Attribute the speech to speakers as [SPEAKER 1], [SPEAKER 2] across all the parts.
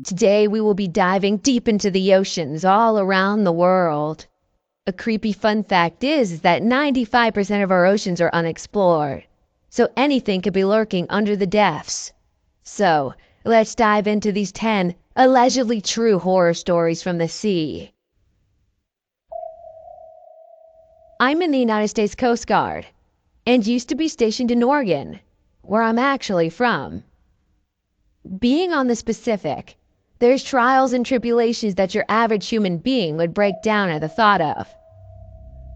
[SPEAKER 1] Today we will be diving deep into the oceans all around the world. A creepy fun fact is that 95% of our oceans are unexplored, so anything could be lurking under the depths. So, let's dive into these 10 allegedly true horror stories from the sea. I'm in the United States Coast Guard, and used to be stationed in Oregon, where I'm actually from. Being on the Pacific, there's trials and tribulations that your average human being would break down at the thought of.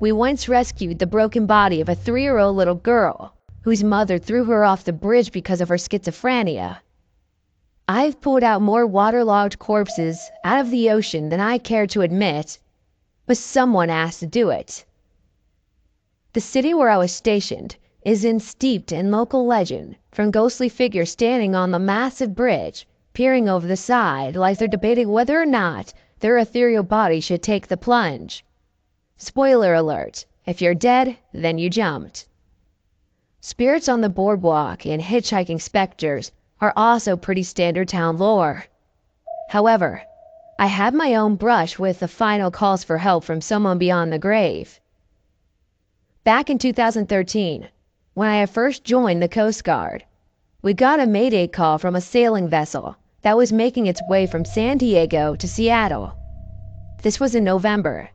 [SPEAKER 1] We once rescued the broken body of a 3-year-old little girl whose mother threw her off the bridge because of her schizophrenia. I've pulled out more waterlogged corpses out of the ocean than I care to admit, but someone asked to do it. The city where I was stationed is steeped in local legend, from ghostly figures standing on the massive bridge, peering over the side like they're debating whether or not their ethereal body should take the plunge. Spoiler alert, if you're dead, then you jumped. Spirits on the boardwalk and hitchhiking specters are also pretty standard town lore. However, I had my own brush with the final calls for help from someone beyond the grave. Back in 2013, when I first joined the Coast Guard, we got a mayday call from a sailing vessel that was making its way from San Diego to Seattle. This was in November.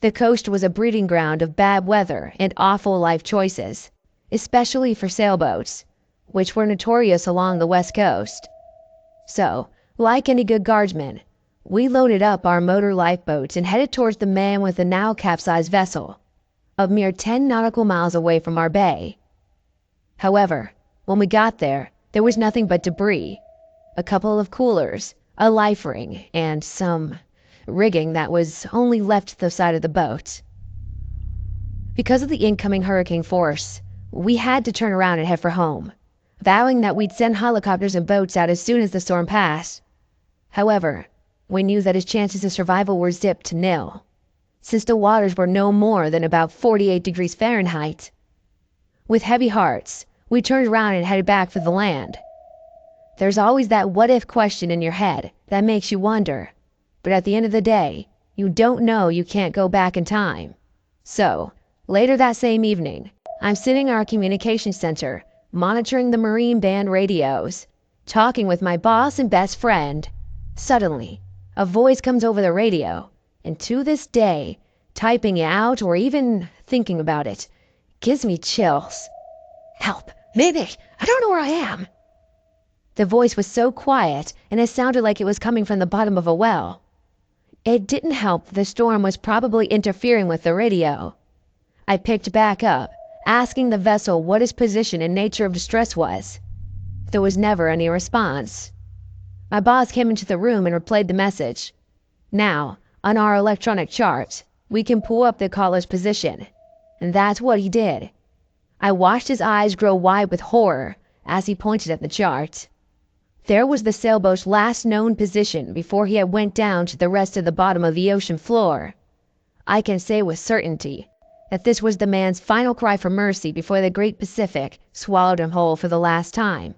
[SPEAKER 1] The coast was a breeding ground of bad weather and awful life choices, especially for sailboats, which were notorious along the West Coast. So, like any good guardsman, we loaded up our motor lifeboats and headed towards the man with the now capsized vessel, a mere 10 nautical miles away from our bay. However, when we got there was nothing but debris, a couple of coolers, a life ring, and some rigging that was only left to the side of the boat. Because of the incoming hurricane force, we had to turn around and head for home, vowing that we'd send helicopters and boats out as soon as the storm passed. However, we knew that his chances of survival were zipped to nil, since the waters were no more than about 48 degrees Fahrenheit. With heavy hearts, we turned around and headed back for the land. There's always that what-if question in your head that makes you wonder, but at the end of the day, you don't know you can't go back in time. So, later that same evening, I'm sitting in our communications center, monitoring the Marine Band radios, talking with my boss and best friend. Suddenly, a voice comes over the radio, and to this day, typing it out or even thinking about it gives me chills. Help! Mayday! I don't know where I am! The voice was so quiet, and it sounded like it was coming from the bottom of a well. It didn't help that the storm was probably interfering with the radio. I picked back up, asking the vessel what its position and nature of distress was. There was never any response. My boss came into the room and replayed the message. Now, on our electronic chart, we can pull up the caller's position, and that's what he did. I watched his eyes grow wide with horror as he pointed at the chart. There was the sailboat's last known position before he had went down to the rest of the bottom of the ocean floor. I can say with certainty that this was the man's final cry for mercy before the Great Pacific swallowed him whole for the last time.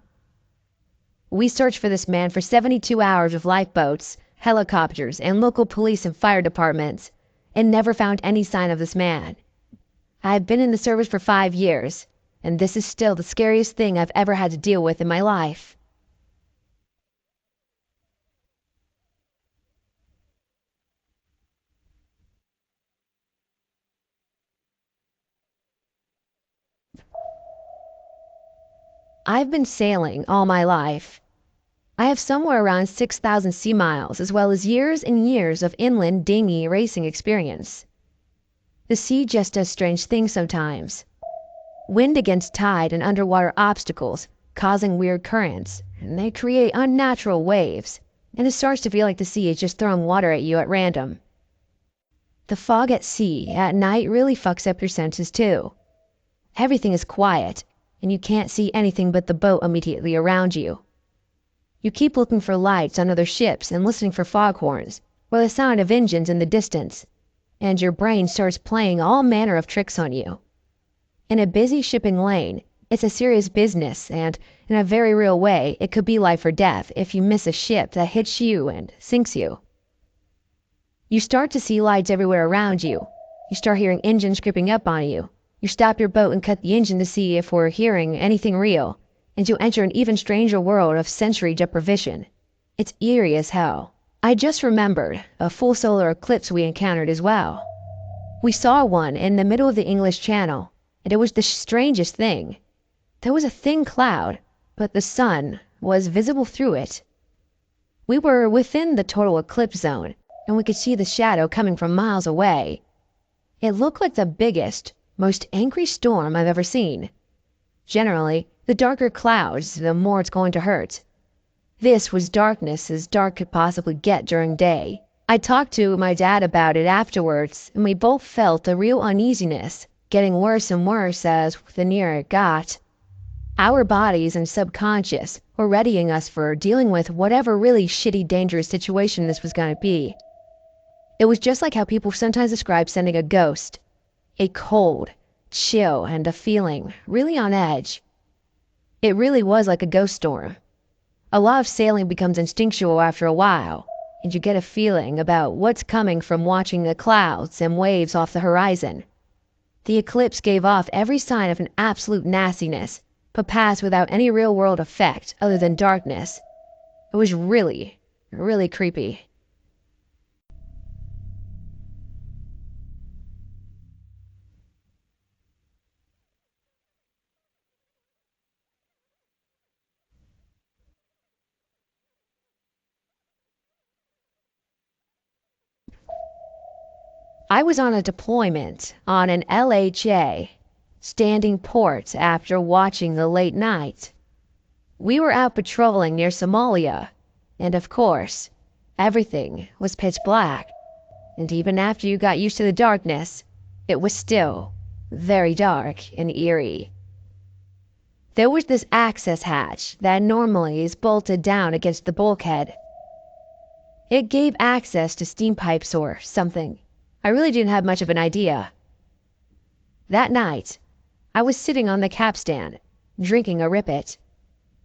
[SPEAKER 1] We searched for this man for 72 hours with lifeboats, helicopters, and local police and fire departments, and never found any sign of this man. I have been in the service for 5 years, and this is still the scariest thing I've ever had to deal with in my life. I've been sailing all my life. I have somewhere around 6,000 sea miles, as well as years and years of inland dinghy racing experience. The sea just does strange things sometimes. Wind against tide and underwater obstacles causing weird currents, and they create unnatural waves, and it starts to feel like the sea is just throwing water at you at random. The fog at sea at night really fucks up your senses too. Everything is quiet, and you can't see anything but the boat immediately around you. You keep looking for lights on other ships and listening for foghorns, or the sound of engines in the distance, and your brain starts playing all manner of tricks on you. In a busy shipping lane, It's a serious business, and in a very real way, it could be life or death if you miss a ship that hits you and sinks you. You start to see lights everywhere around you. You start hearing engines creeping up on you. You stop your boat and cut the engine to see if we're hearing anything real, and you enter an even stranger world of sensory deprivation. It's eerie as hell. I just remembered a full solar eclipse we encountered as well. We saw one in the middle of the English Channel, and it was the strangest thing. There was a thin cloud, but the sun was visible through it. We were within the total eclipse zone, and we could see the shadow coming from miles away. It looked like the biggest, most angry storm I've ever seen. Generally, the darker clouds, the more it's going to hurt. This was darkness as dark could possibly get during day. I talked to my dad about it afterwards, and we both felt a real uneasiness, getting worse and worse as the nearer it got. Our bodies and subconscious were readying us for dealing with whatever really shitty, dangerous situation this was going to be. It was just like how people sometimes describe sending a ghost. A cold, chill, and a feeling really on edge. It really was like a ghost storm. A lot of sailing becomes instinctual after a while, and you get a feeling about what's coming from watching the clouds and waves off the horizon. The eclipse gave off every sign of an absolute nastiness, but passed without any real-world effect other than darkness. It was really, really creepy. I was on a deployment on an LHA, standing port after watching the late night. We were out patrolling near Somalia, and of course, everything was pitch black. And even after you got used to the darkness, it was still very dark and eerie. There was this access hatch that normally is bolted down against the bulkhead. It gave access to steam pipes or something. I really didn't have much of an idea. That night, I was sitting on the capstan, drinking a Rip-It.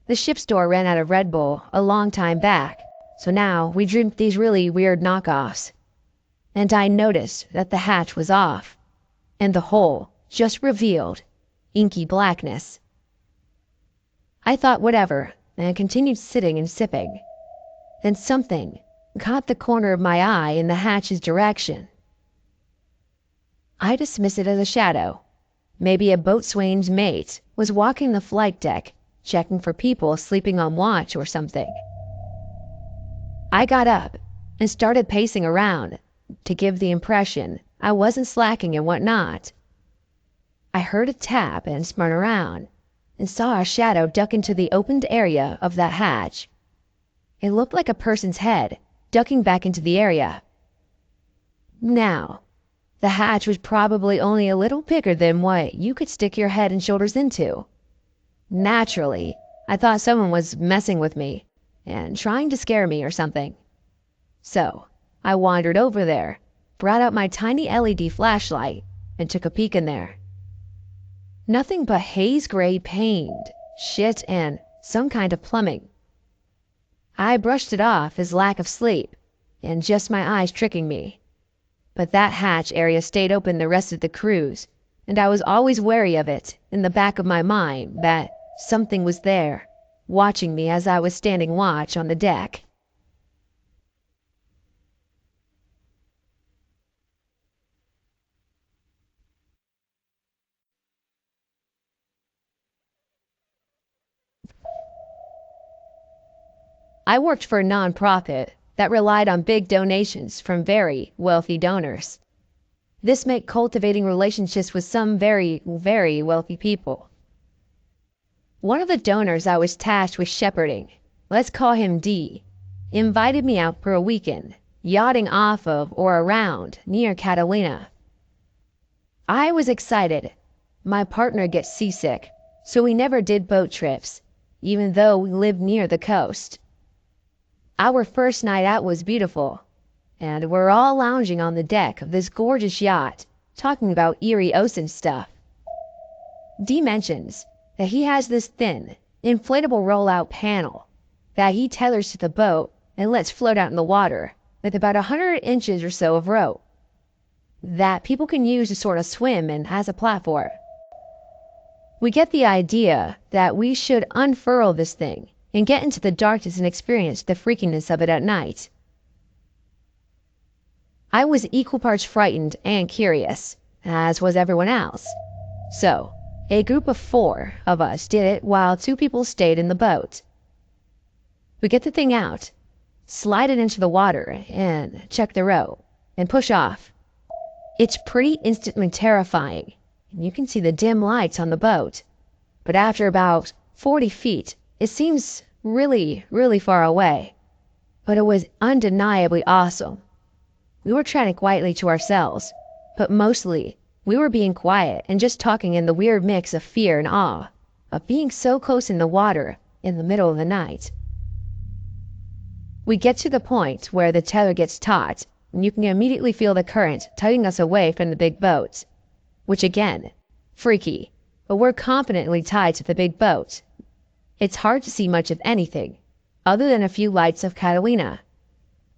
[SPEAKER 1] The ship store ran out of Red Bull a long time back, so now we drank these really weird knockoffs. And I noticed that the hatch was off, and the hole just revealed inky blackness. I thought whatever, and continued sitting and sipping. Then something caught the corner of my eye in the hatch's direction. I dismissed it as a shadow. Maybe a boatswain's mate was walking the flight deck, checking for people sleeping on watch or something. I got up and started pacing around to give the impression I wasn't slacking and whatnot. I heard a tap and spun around and saw a shadow duck into the opened area of that hatch. It looked like a person's head ducking back into the area. Now, the hatch was probably only a little bigger than what you could stick your head and shoulders into. Naturally, I thought someone was messing with me and trying to scare me or something. So, I wandered over there, brought out my tiny LED flashlight, and took a peek in there. Nothing but haze gray paint, shit, and some kind of plumbing. I brushed it off as lack of sleep and just my eyes tricking me. But that hatch area stayed open the rest of the cruise, and I was always wary of it in the back of my mind that something was there, watching me as I was standing watch on the deck. I worked for a nonprofit that relied on big donations from very wealthy donors. This meant cultivating relationships with some very, very wealthy people. One of the donors I was tasked with shepherding, let's call him D, invited me out for a weekend, yachting off of or around near Catalina. I was excited. My partner gets seasick, so we never did boat trips, even though we lived near the coast. Our first night out was beautiful, and we're all lounging on the deck of this gorgeous yacht, talking about eerie ocean stuff. D mentions that he has this thin, inflatable rollout panel that he tethers to the boat and lets float out in the water with about 100 inches or so of rope that people can use to sort of swim and as a platform. We get the idea that we should unfurl this thing and get into the darkness and experience the freakiness of it at night. I was equal parts frightened and curious, as was everyone else. So, a group of 4 of us did it while 2 people stayed in the boat. We get the thing out, slide it into the water, and check the rope, and push off. It's pretty instantly terrifying, and you can see the dim lights on the boat. But after about 40 feet, it seems really, really far away. But it was undeniably awesome. We were chatting quietly to ourselves, but mostly we were being quiet and just talking in the weird mix of fear and awe of being so close in the water in the middle of the night. We get to the point where the tether gets taut, and you can immediately feel the current tugging us away from the big boat, which again, freaky, but we're confidently tied to the big boat. It's hard to see much of anything, other than a few lights of Catalina.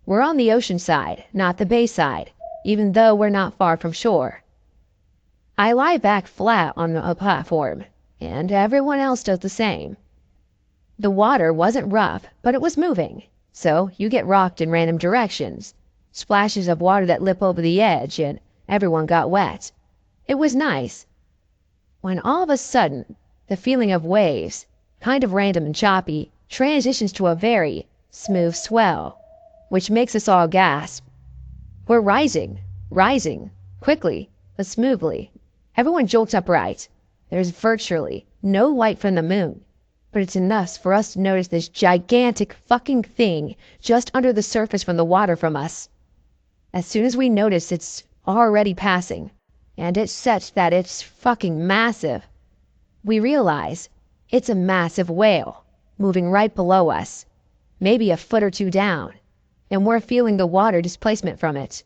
[SPEAKER 1] We're on the ocean side, not the bay side, even though we're not far from shore. I lie back flat on a platform, and everyone else does the same. The water wasn't rough, but it was moving, so you get rocked in random directions, splashes of water that lip over the edge, and everyone got wet. It was nice. When all of a sudden, the feeling of waves, kind of random and choppy, transitions to a very smooth swell, which makes us all gasp. We're rising, quickly, but smoothly. Everyone jolts upright. There's virtually no light from the moon, but it's enough for us to notice this gigantic fucking thing just under the surface from the water from us. As soon as we notice it's already passing, and it's such that it's fucking massive, we realize it's a massive whale moving right below us, maybe a foot or 2 down, and we're feeling the water displacement from it.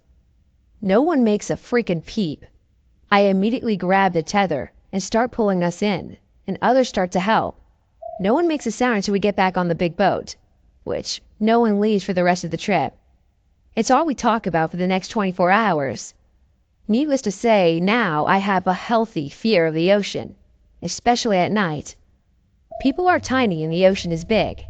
[SPEAKER 1] No one makes a freaking peep. I immediately grab the tether and start pulling us in, and others start to help. No one makes a sound until we get back on the big boat, which no one leaves for the rest of the trip. It's all we talk about for the next 24 hours. Needless to say, now I have a healthy fear of the ocean, especially at night. People are tiny and the ocean is big.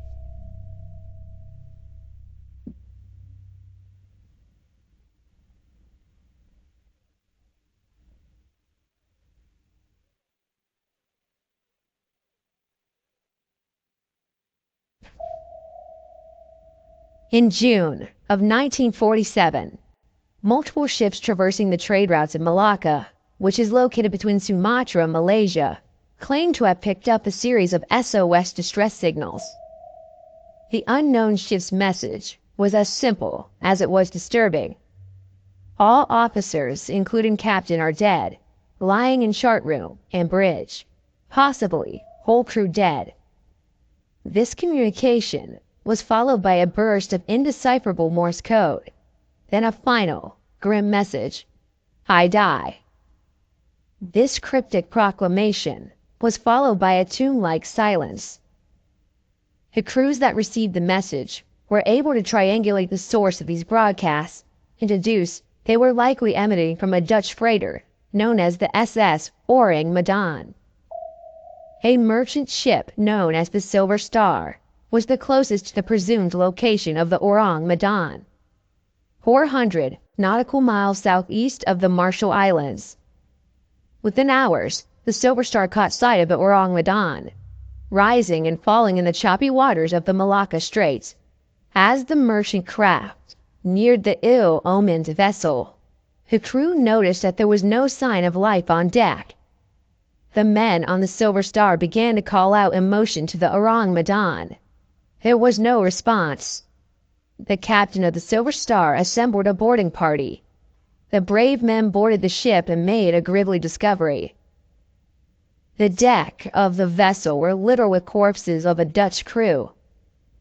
[SPEAKER 1] In June of 1947, multiple ships traversing the trade routes in Malacca, which is located between Sumatra and Malaysia, claimed to have picked up a series of SOS distress signals. The unknown ship's message was as simple as it was disturbing. All officers, including captain, are dead, lying in chart room and bridge, possibly whole crew dead. This communication was followed by a burst of indecipherable Morse code, then a final, grim message, "I die." This cryptic proclamation was followed by a tomb-like silence. The crews that received the message were able to triangulate the source of these broadcasts and deduce they were likely emanating from a Dutch freighter known as the SS Orang Medan. A merchant ship known as the Silver Star was the closest to the presumed location of the Orang Medan, 400 nautical miles southeast of the Marshall Islands. Within hours, the Silver Star caught sight of the Orang Medan, rising and falling in the choppy waters of the Malacca Straits. As the merchant craft neared the ill-omened vessel, the crew noticed that there was no sign of life on deck. The men on the Silver Star began to call out in motion to the Orang Medan. There was no response. The captain of the Silver Star assembled a boarding party. The brave men boarded the ship and made a grisly discovery. The deck of the vessel were littered with corpses of a Dutch crew,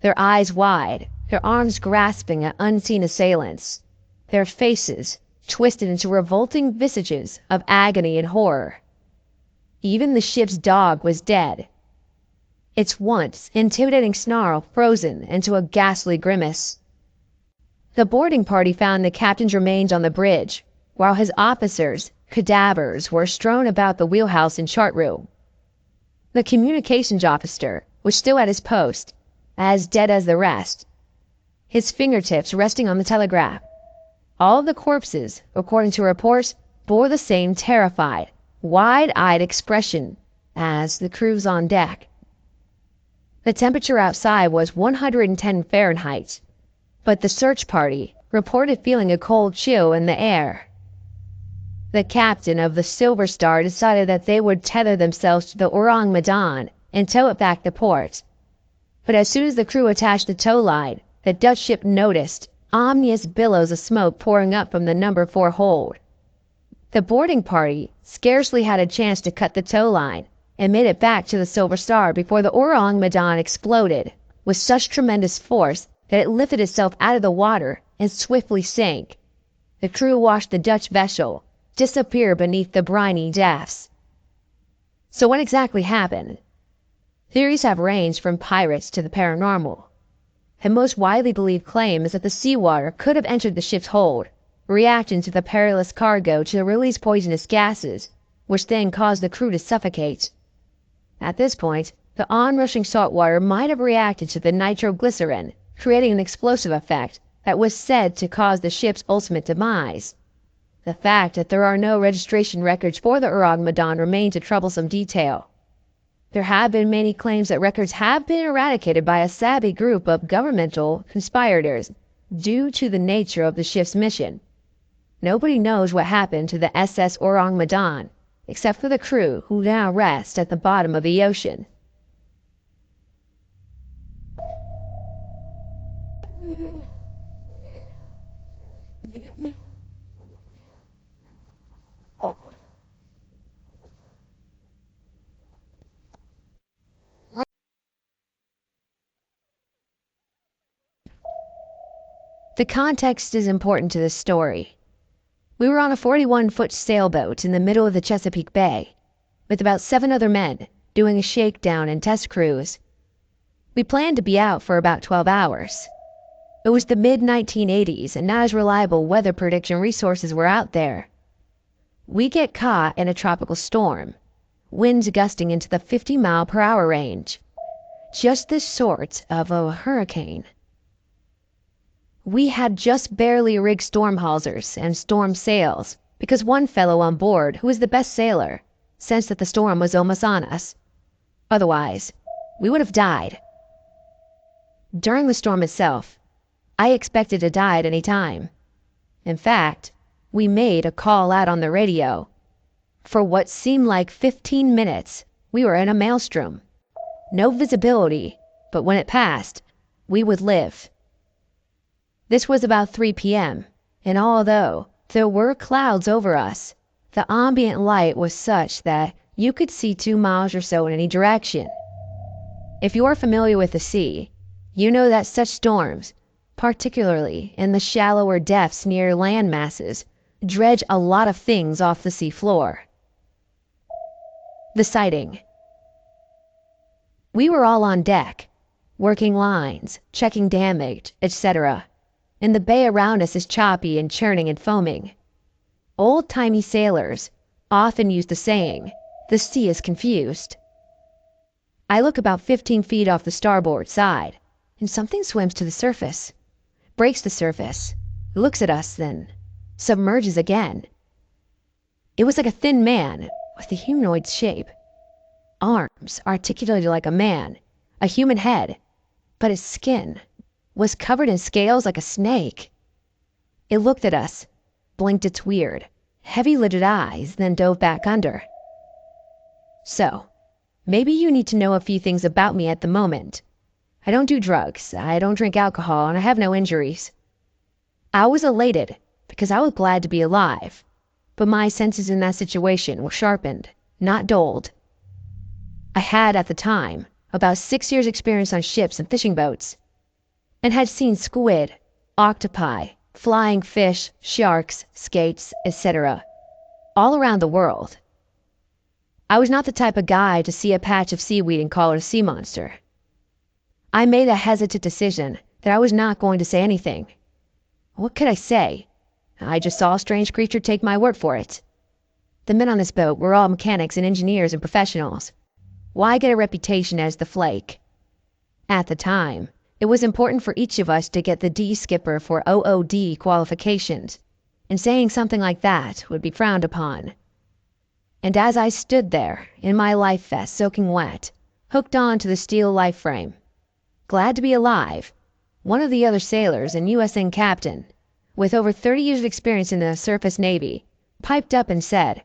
[SPEAKER 1] their eyes wide, their arms grasping at unseen assailants, their faces twisted into revolting visages of agony and horror. Even the ship's dog was dead, its once intimidating snarl frozen into a ghastly grimace. The boarding party found the captain's remains on the bridge, while his officers' cadavers were strewn about the wheelhouse and chart room. The communications officer was still at his post, as dead as the rest, his fingertips resting on the telegraph. All of the corpses, according to reports, bore the same terrified, wide-eyed expression as the crews on deck. The temperature outside was 110 Fahrenheit, but the search party reported feeling a cold chill in the air. The captain of the Silver Star decided that they would tether themselves to the Orang Medan and tow it back to port. But as soon as the crew attached the tow line, the Dutch ship noticed ominous billows of smoke pouring up from the number 4 hold. The boarding party scarcely had a chance to cut the tow line and made it back to the Silver Star before the Orang Medan exploded with such tremendous force that it lifted itself out of the water and swiftly sank. The crew watched the Dutch vessel disappear beneath the briny depths. So what exactly happened? Theories have ranged from pirates to the paranormal. The most widely believed claim is that the seawater could have entered the ship's hold, reacting to the perilous cargo to release poisonous gases, which then caused the crew to suffocate. At this point, the onrushing saltwater might have reacted to the nitroglycerin, creating an explosive effect that was said to cause the ship's ultimate demise. The fact that there are no registration records for the Orang Medan remains a troublesome detail. There have been many claims that records have been eradicated by a savvy group of governmental conspirators due to the nature of the ship's mission. Nobody knows what happened to the SS Orang Medan, except for the crew who now rest at the bottom of the ocean. The context is important to this story. We were on a 41-foot sailboat in the middle of the Chesapeake Bay, with about 7 other men doing a shakedown and test cruise. We planned to be out for about 12 hours. It was the mid-1980s and not as reliable weather prediction resources were out there. We get caught in a tropical storm, winds gusting into the 50-mile-per-hour range. Just the sort of a hurricane. We had just barely rigged storm hawsers and storm sails because one fellow on board, who was the best sailor, sensed that the storm was almost on us. Otherwise, we would have died. During the storm itself, I expected to die at any time. In fact, we made a call out on the radio. For what seemed like 15 minutes, we were in a maelstrom. No visibility, but when it passed, we would live. This was about 3 p.m., and although there were clouds over us, the ambient light was such that you could see 2 miles or so in any direction. If you are familiar with the sea, you know that such storms, particularly in the shallower depths near land masses, dredge a lot of things off the sea floor. The sighting. We were all on deck, working lines, checking damage, etc., and the bay around us is choppy and churning and foaming. Old-timey sailors often use the saying, "The sea is confused." I look about 15 feet off the starboard side, and something swims to the surface, breaks the surface, looks at us, then submerges again. It was like a thin man with a humanoid shape. Arms articulated like a man, a human head, but his skin was covered in scales like a snake. It looked at us, blinked its weird, heavy-lidded eyes, then dove back under. So, maybe you need to know a few things about me at the moment. I don't do drugs, I don't drink alcohol, and I have no injuries. I was elated because I was glad to be alive, but my senses in that situation were sharpened, not dulled. I had, at the time, about 6 years' experience on ships and fishing boats, and had seen squid, octopi, flying fish, sharks, skates, etc., all around the world. I was not the type of guy to see a patch of seaweed and call it a sea monster. I made a hesitant decision that I was not going to say anything. What could I say? I just saw a strange creature, take my word for it. The men on this boat were all mechanics and engineers and professionals. Why get a reputation as the flake? At the time, it was important for each of us to get the D skipper for OOD qualifications, and saying something like that would be frowned upon. And as I stood there, in my life vest soaking wet, hooked on to the steel life frame, glad to be alive, one of the other sailors, an USN captain, with over 30 years of experience in the surface navy, piped up and said,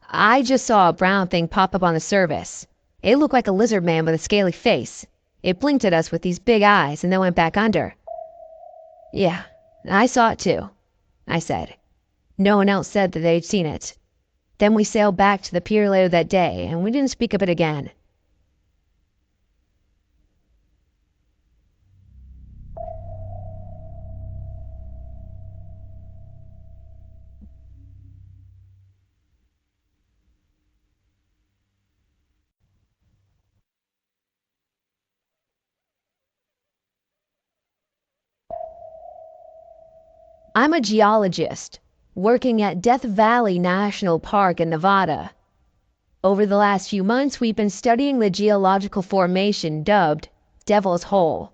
[SPEAKER 1] "I just saw a brown thing pop up on the surface. It looked like a lizard man with a scaly face. It blinked at us with these big eyes and then went back under." "Yeah, I saw it too," I said. No one else said that they'd seen it. Then we sailed back to the pier later that day, and we didn't speak of it again. I'm a geologist working at Death Valley National Park in Nevada. Over the last few months, we've been studying the geological formation dubbed Devil's Hole.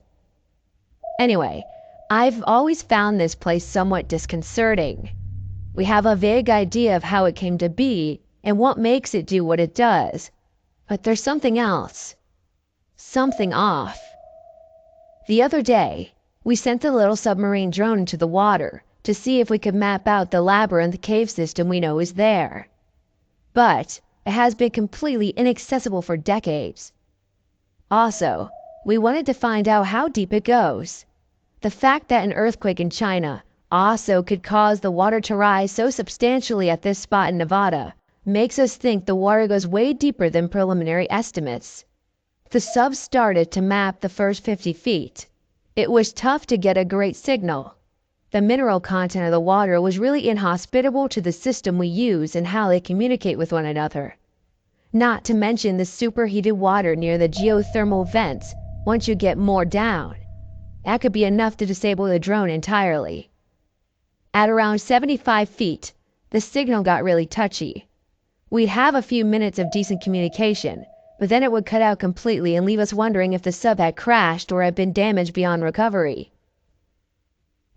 [SPEAKER 1] Anyway, I've always found this place somewhat disconcerting. We have a vague idea of how it came to be and what makes it do what it does. But there's something else. Something off. The other day, we sent the little submarine drone into the water to see if we could map out the labyrinth cave system we know is there. But it has been completely inaccessible for decades. Also, we wanted to find out how deep it goes. The fact that an earthquake in China also could cause the water to rise so substantially at this spot in Nevada makes us think the water goes way deeper than preliminary estimates. The sub started to map the first 50 feet. It was tough to get a great signal. The mineral content of the water was really inhospitable to the system we use and how they communicate with one another. Not to mention the superheated water near the geothermal vents once you get more down. That could be enough to disable the drone entirely. At around 75 feet, the signal got really touchy. We'd have a few minutes of decent communication, but then it would cut out completely and leave us wondering if the sub had crashed or had been damaged beyond recovery.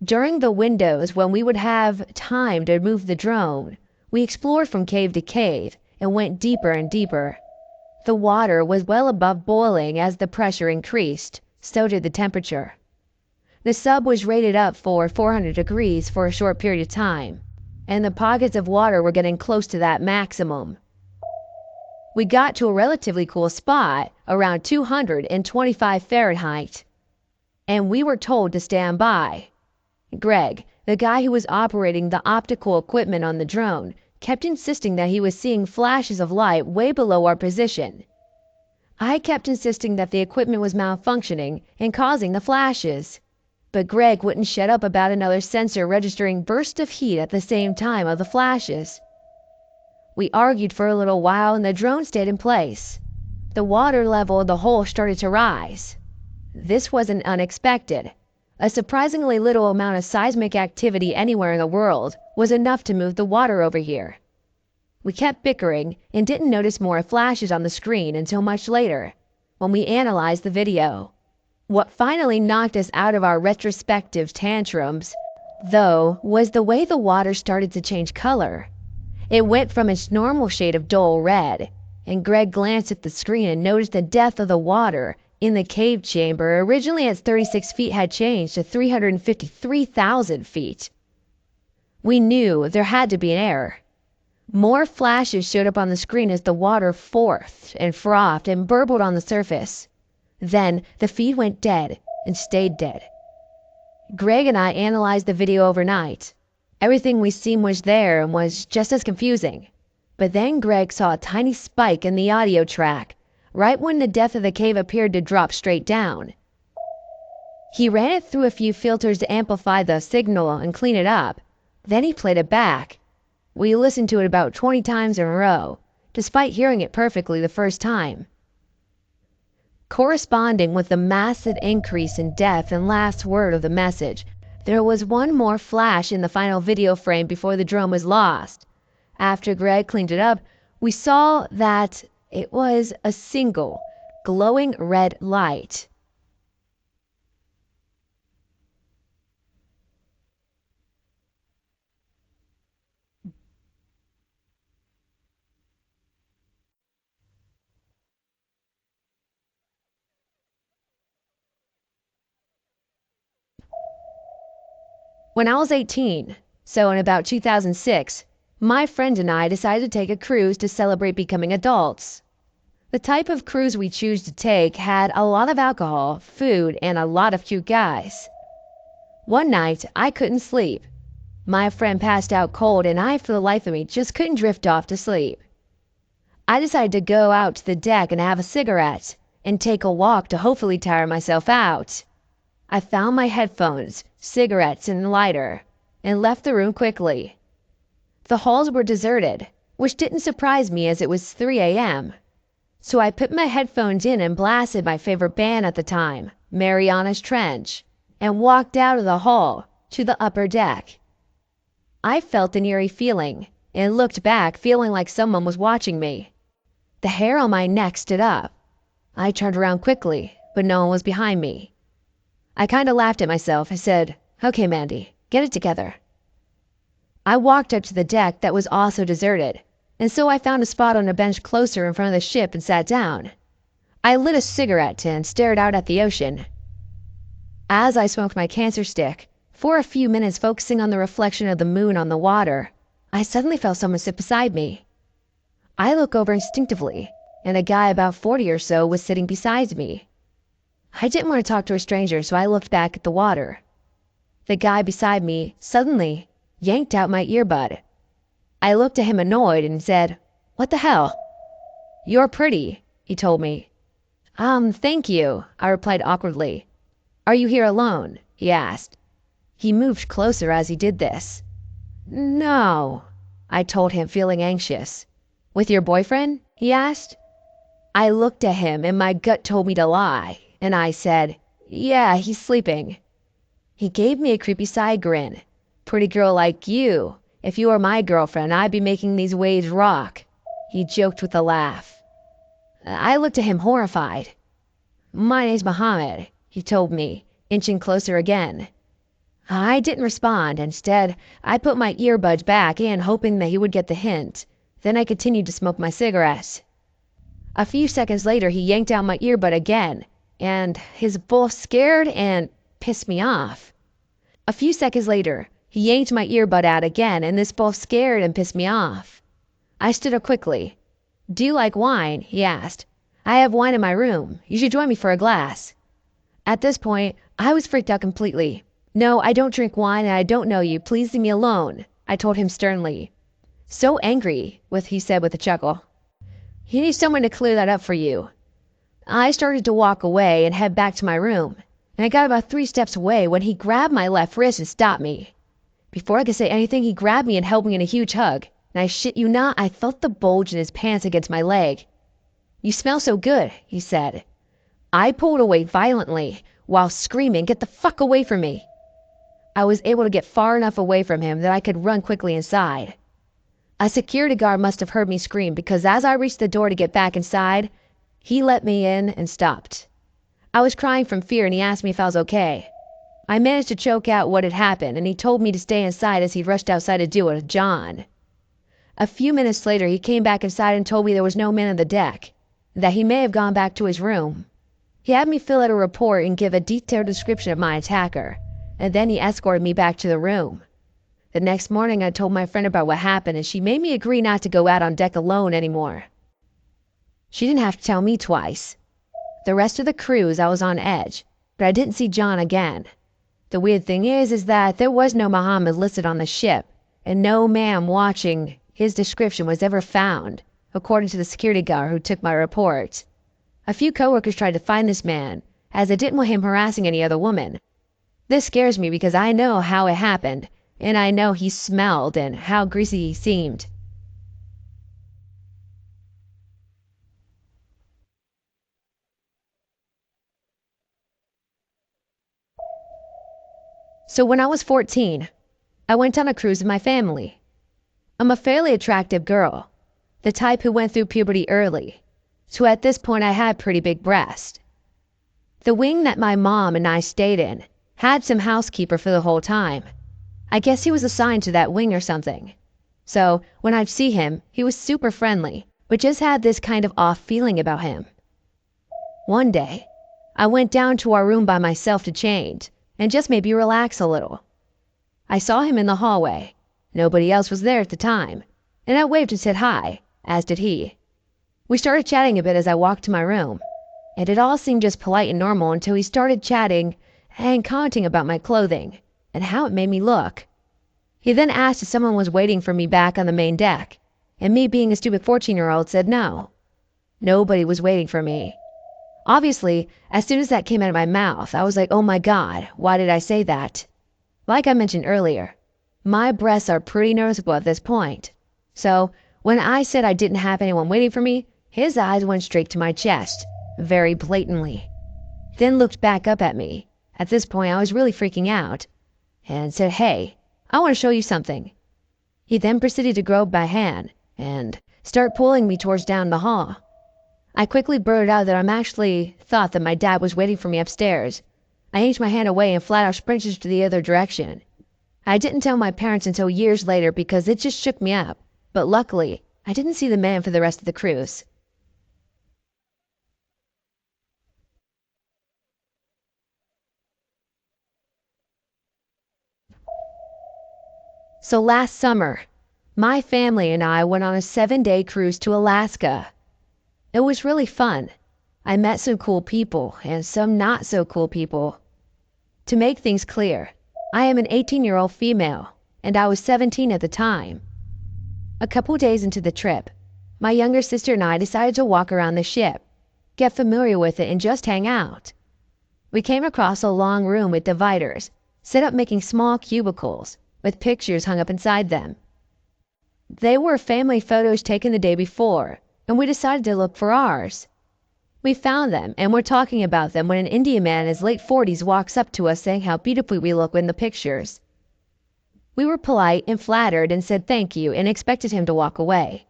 [SPEAKER 1] During the windows when we would have time to move the drone, we explored from cave to cave and went deeper and deeper. The water was well above boiling as the pressure increased, so did the temperature. The sub was rated up for 400 degrees for a short period of time, and the pockets of water were getting close to that maximum. We got to a relatively cool spot around 225 Fahrenheit, and we were told to stand by. Greg, the guy who was operating the optical equipment on the drone, kept insisting that he was seeing flashes of light way below our position. I kept insisting that the equipment was malfunctioning and causing the flashes, but Greg wouldn't shut up about another sensor registering bursts of heat at the same time of the flashes. We argued for a little while and the drone stayed in place. The water level of the hole started to rise. This wasn't unexpected. A surprisingly little amount of seismic activity anywhere in the world was enough to move the water over here. We kept bickering and didn't notice more flashes on the screen until much later, when we analyzed the video. What finally knocked us out of our retrospective tantrums, though, was the way the water started to change color. It went from its normal shade of dull red, and Greg glanced at the screen and noticed the depth of the water in the cave chamber, originally at 36 feet, had changed to 353,000 feet. We knew there had to be an error. More flashes showed up on the screen as the water frothed and burbled on the surface. Then the feed went dead and stayed dead. Greg and I analyzed the video overnight. Everything we seen was there and was just as confusing. But then Greg saw a tiny spike in the audio track, right when the depth of the cave appeared to drop straight down. He ran it through a few filters to amplify the signal and clean it up. Then he played it back. We listened to it about 20 times in a row, despite hearing it perfectly the first time. Corresponding with the massive increase in depth and last word of the message, there was one more flash in the final video frame before the drone was lost. After Greg cleaned it up, we saw that it was a single, glowing red light. When I was 18, so in about 2006, my friend and I decided to take a cruise to celebrate becoming adults. The type of cruise we chose to take had a lot of alcohol, food, and a lot of cute guys. One night, I couldn't sleep. My friend passed out cold and I, for the life of me, just couldn't drift off to sleep. I decided to go out to the deck and have a cigarette and take a walk to hopefully tire myself out. I found my headphones, cigarettes, and lighter, and left the room quickly. The halls were deserted, which didn't surprise me as it was 3 a.m. So I put my headphones in and blasted my favorite band at the time, Mariana's Trench, and walked out of the hall to the upper deck. I felt an eerie feeling and looked back feeling like someone was watching me. The hair on my neck stood up. I turned around quickly, but no one was behind me. I kind of laughed at myself and said, "Okay, Mandy, get it together." I walked up to the deck that was also deserted, and so I found a spot on a bench closer in front of the ship and sat down. I lit a cigarette and stared out at the ocean. As I smoked my cancer stick, for a few minutes focusing on the reflection of the moon on the water, I suddenly felt someone sit beside me. I looked over instinctively, and a guy about 40 or so was sitting beside me. I didn't want to talk to a stranger, so I looked back at the water. The guy beside me suddenly yanked out my earbud. I looked at him annoyed and said, "What the hell?" "You're pretty," he told me. Thank you," I replied awkwardly. "Are you here alone?" he asked. He moved closer as he did this. "No," I told him, feeling anxious. "With your boyfriend?" he asked. I looked at him and my gut told me to lie, and I said, "Yeah, he's sleeping." He gave me a creepy side grin. "Pretty girl like you. If you were my girlfriend, I'd be making these waves rock," he joked with a laugh. I looked at him horrified. "My name's Mohammed," he told me, inching closer again. I didn't respond. Instead, I put my earbuds back in, hoping that he would get the hint. Then I continued to smoke my cigarette. A few seconds later, he yanked out my earbud again, and his both scared and pissed me off. A few seconds later, he yanked my earbud out again, and this both scared and pissed me off. I stood up quickly. "Do you like wine?" he asked. "I have wine in my room. You should join me for a glass." At this point, I was freaked out completely. "No, I don't drink wine and I don't know you. Please leave me alone," I told him sternly. "So angry," he said with a chuckle. "He needs someone to clear that up for you." I started to walk away and head back to my room, and I got about 3 steps away when he grabbed my left wrist and stopped me. Before I could say anything, he grabbed me and held me in a huge hug, and I shit you not, I felt the bulge in his pants against my leg. "You smell so good," he said. I pulled away violently while screaming, "Get the fuck away from me." I was able to get far enough away from him that I could run quickly inside. A security guard must have heard me scream because as I reached the door to get back inside, he let me in and stopped. I was crying from fear and he asked me if I was okay. I managed to choke out what had happened and he told me to stay inside as he rushed outside to deal with John. A few minutes later, he came back inside and told me there was no man on the deck, that he may have gone back to his room. He had me fill out a report and give a detailed description of my attacker, and then he escorted me back to the room. The next morning, I told my friend about what happened and she made me agree not to go out on deck alone anymore. She didn't have to tell me twice. The rest of the cruise, I was on edge, but I didn't see John again. The weird thing is that there was no Muhammad listed on the ship, and no man watching his description was ever found, according to the security guard who took my report. A few coworkers tried to find this man, as they didn't want him harassing any other woman. This scares me because I know how it happened, and I know he smelled and how greasy he seemed. So when I was 14, I went on a cruise with my family. I'm a fairly attractive girl, the type who went through puberty early, so at this point I had pretty big breasts. The wing that my mom and I stayed in had some housekeeper for the whole time. I guess he was assigned to that wing or something. So when I'd see him, he was super friendly, but just had this kind of off feeling about him. One day, I went down to our room by myself to change and just maybe relax a little. I saw him in the hallway. Nobody else was there at the time, and I waved and said hi, as did he. We started chatting a bit as I walked to my room, and it all seemed just polite and normal until he started chatting and commenting about my clothing and how it made me look. He then asked if someone was waiting for me back on the main deck, and me being a stupid 14-year-old said no. Nobody was waiting for me. Obviously, as soon as that came out of my mouth, I was like, oh my God, why did I say that? Like I mentioned earlier, my breasts are pretty noticeable at this point. So when I said I didn't have anyone waiting for me, his eyes went straight to my chest, very blatantly. Then looked back up at me. At this point, I was really freaking out, and said, hey, I want to show you something. He then proceeded to grab my hand and start pulling me towards down the hall. I quickly blurted out that I actually thought that my dad was waiting for me upstairs. I yanked my hand away and flat out sprinted to the other direction. I didn't tell my parents until years later because it just shook me up, but luckily, I didn't see the man for the rest of the cruise. So last summer, my family and I went on a 7-day cruise to Alaska. It was really fun. I met some cool people and some not so cool people. To make things clear, I am an 18-year-old female, and I was 17 at the time. A couple days into the trip, my younger sister and I decided to walk around the ship, get familiar with it, and just hang out. We came across a long room with dividers, set up making small cubicles, with pictures hung up inside them. They were family photos taken the day before, and we decided to look for ours. We found them and were talking about them when an Indian man in his late 40s walks up to us saying how beautifully we look in the pictures. We were polite and flattered and said thank you and expected him to walk away.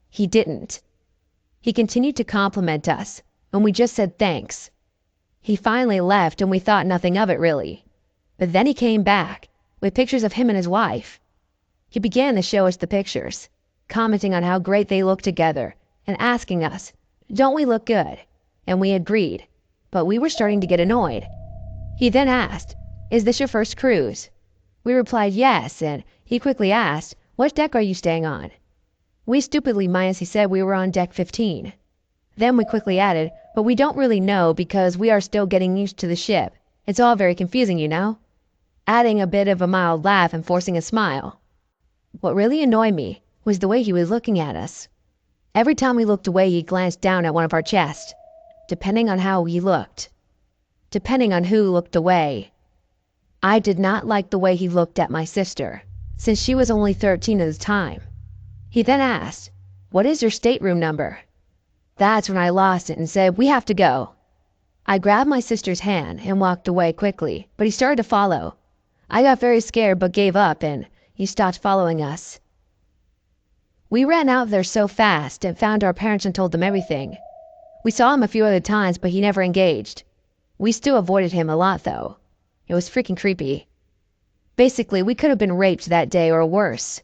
[SPEAKER 1] He didn't. He continued to compliment us, and we just said thanks. He finally left and we thought nothing of it really. But then he came back with pictures of him and his wife. He began to show us the pictures, commenting on how great they looked together and asking us, don't we look good? And we agreed, but we were starting to get annoyed. He then asked, is this your first cruise? We replied yes, and he quickly asked, what deck are you staying on? We stupidly minus he said we were on deck 15. Then we quickly added, but we don't really know because we are still getting used to the ship. It's all very confusing, you know? Adding a bit of a mild laugh and forcing a smile. What really annoyed me was the way he was looking at us. Every time we looked away, he glanced down at one of our chests, depending on how he looked, depending on who looked away. I did not like the way he looked at my sister, since she was only 13 at the time. He then asked, what is your stateroom number? That's when I lost it and said, we have to go. I grabbed my sister's hand and walked away quickly, but he started to follow. I got very scared but gave up and he stopped following us. We ran out there so fast and found our parents and told them everything. We saw him a few other times, but he never engaged. We still avoided him a lot, though. It was freaking creepy. Basically, we could have been raped that day or worse.